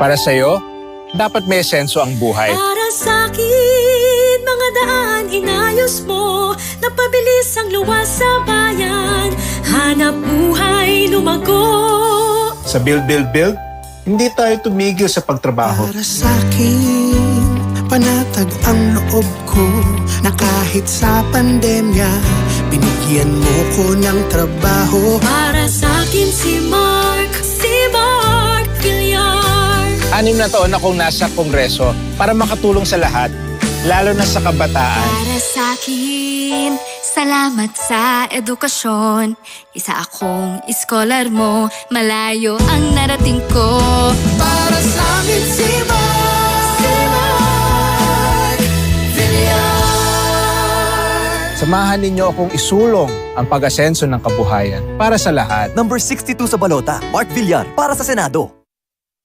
Para sa'yo, dapat may senso ang buhay. Para sa'kin, mga daan inayos mo. Napabilis ang luwas sa bayan. Hanap buhay, lumago. Sa Build, hindi tayo tumigil sa pagtrabaho. Para sa'kin, panatag ang loob ko na kahit sa pandemya, binigyan mo ko ng trabaho. Para sa'kin si Mark Villar. 6 na taon akong nasa Kongreso para makatulong sa lahat, lalo na sa kabataan. Para sa'kin, salamat sa edukasyon. Isa akong iskolar mo, malayo ang narating ko. Para sa'kin si Mark Villar. Samahan ninyo akong isulong ang pag-asenso ng kabuhayan para sa lahat. Number 62 sa balota, Mark Villar, para sa Senado.